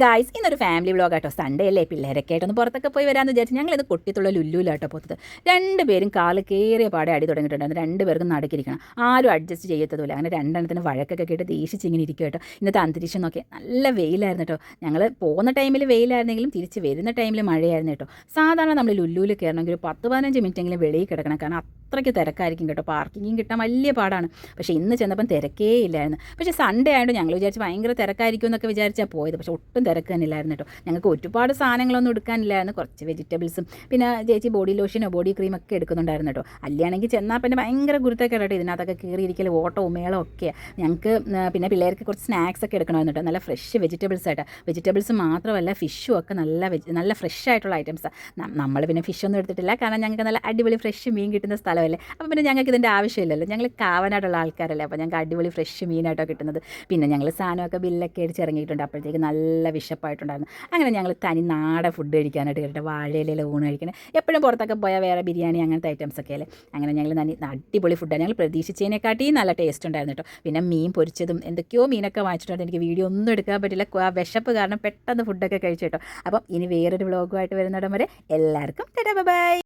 Guys ഇന്നൊരു family vlog ആട്ടോ. Sunday അല്ലേ, പിള്ളേരൊക്കെ ആയിട്ടൊന്ന് പുറത്തൊക്കെ പോയി വരാമെന്ന് വിചാരിച്ചു. ഞങ്ങളിത് കൊട്ടിത്തുള്ള ലുല്ലുലാട്ടോ പോത്തത്. രണ്ടുപേരും കാല് കയറിയ പാടെ അടി തുടങ്ങിയിട്ടുണ്ടായിരുന്നു. രണ്ടുപേർക്കും നടക്കിരിക്കണം, ആരും അഡ്ജസ്റ്റ് ചെയ്യത്തതുമില്ല. അങ്ങനെ രണ്ടെണ്ണത്തിന് വഴക്കൊക്കെ കേട്ട് ദേഷിച്ചിങ്ങനെ ഇരിക്കും കേട്ടോ. ഇന്നത്തെ അന്തരീക്ഷം നോക്കി നല്ല വെയിലായിരുന്നു കേട്ടോ. ഞങ്ങൾ പോകുന്ന ടൈമിൽ വെയിലായിരുന്നെങ്കിലും തിരിച്ച് വരുന്ന ടൈമിൽ മഴയായിരുന്നു കേട്ടോ. സാധാരണ നമ്മൾ ലുല്ലുവിൽ കയറണമെങ്കിൽ ഒരു 10-15 മിനിറ്റെങ്കിലും വെളിയിൽ കിടക്കണം, കാരണം അത്രയ്ക്ക് തിരക്കായിരിക്കും കേട്ടോ. പാർക്കിങ്ങും കിട്ടാൻ വലിയ പാടാണ്. പക്ഷേ ഇന്ന് ചെന്നപ്പം തിരക്കേ ഇല്ലായിരുന്നു. പക്ഷേ സൺഡേ ആയതുകൊണ്ട് ഞങ്ങൾ വിചാരിച്ച് ഭയങ്കര തിരക്കായിരിക്കും എന്നൊക്കെ വിചാരിച്ചാൽ പോയത്. പക്ഷേ ഒട്ടും തിരക്ക് തന്നെ ഇല്ലായിരുന്നു കേട്ടോ. ഞങ്ങൾക്ക് ഒരുപാട് സാധനങ്ങളൊന്നും എടുക്കാനില്ലായിരുന്നു. കുറച്ച് വെജിറ്റബിൾസും പിന്നെ ചേച്ചി ബോഡി ലോഷനോ ബോഡി ക്രീമൊക്കെ എടുക്കുന്നുണ്ടായിരുന്നു കേട്ടോ. അല്ലാണെങ്കിൽ ചെന്നാൽ പിന്നെ ഭയങ്കര ഗുരുത്തൊക്കെ കേട്ടോ. ഇതിനകത്തൊക്കെ കയറിയിരിക്കൽ ഓട്ടവും മേളവും ഒക്കെയാണ് ഞങ്ങൾക്ക്. പിന്നെ പിള്ളേർക്ക് കുറച്ച് സ്നാക്സ് ഒക്കെ എടുക്കണമായിരുന്നു കേട്ടോ. നല്ല ഫ്രഷ് വെജിറ്റബിൾസ് ആയിട്ട്. വെജിറ്റബിൾസ് മാത്രമല്ല, ഫിഷും ഒക്കെ നല്ല ഫ്രഷ് ആയിട്ടുള്ള ഐറ്റംസാണ്. നമ്മൾ പിന്നെ ഫിഷൊന്നും എടുത്തിട്ടില്ല, കാരണം ഞങ്ങൾക്ക് നല്ല അടിപൊളി ഫ്രഷ് മീൻ കിട്ടുന്ന സ്ഥലമല്ലേ. അപ്പോൾ പിന്നെ ഞങ്ങൾക്ക് ഇതിൻ്റെ ആവശ്യമില്ലല്ലോ. ഞങ്ങൾ കാവനായിട്ടുള്ള ആൾക്കാരല്ലേ, അപ്പോൾ ഞങ്ങൾക്ക് അടിപൊളി ഫ്രഷ് മീനായിട്ടോ കിട്ടുന്നത്. പിന്നെ ഞങ്ങൾ സാധനമൊക്കെ ബില്ലൊക്കെ അടിച്ച് ഇറങ്ങിയിട്ടുണ്ട്. അപ്പോഴത്തേക്ക് നല്ല വിശപ്പായിട്ടുണ്ടായിരുന്നു. അങ്ങനെ ഞങ്ങൾ തനി നാടൻ ഫുഡ് കഴിക്കാനായിട്ട് കയറിയിട്ട് വാഴയിലയിലെ ഊണ് കഴിക്കണേ. എപ്പോഴും പുറത്തൊക്കെ പോയാൽ വേറെ ബിരിയാണി അങ്ങനത്തെ ഐറ്റംസൊക്കെ അല്ലേ. അങ്ങനെ ഞങ്ങൾ അടിപൊളി ഫുഡാണ്. ഞങ്ങൾ പ്രതീക്ഷിച്ചതിനെക്കാട്ടി നല്ല ടേസ്റ്റ് ഉണ്ടായിരുന്നു കേട്ടോ. പിന്നെ മീൻ പൊരിച്ചതും എന്തൊക്കെയോ മീനൊക്കെ വാങ്ങിച്ചിട്ടുണ്ട്. എനിക്ക് വീഡിയോ ഒന്നും എടുക്കാൻ പറ്റില്ല, ആ വിശപ്പ് കാരണം പെട്ടെന്ന് ഫുഡൊക്കെ കഴിച്ചു കേട്ടോ. അപ്പം ഇനി വേറൊരു വ്ളോഗുമായിട്ട് വരുന്നിടം വരെ എല്ലാവർക്കും ടാറ്റാ ബൈ.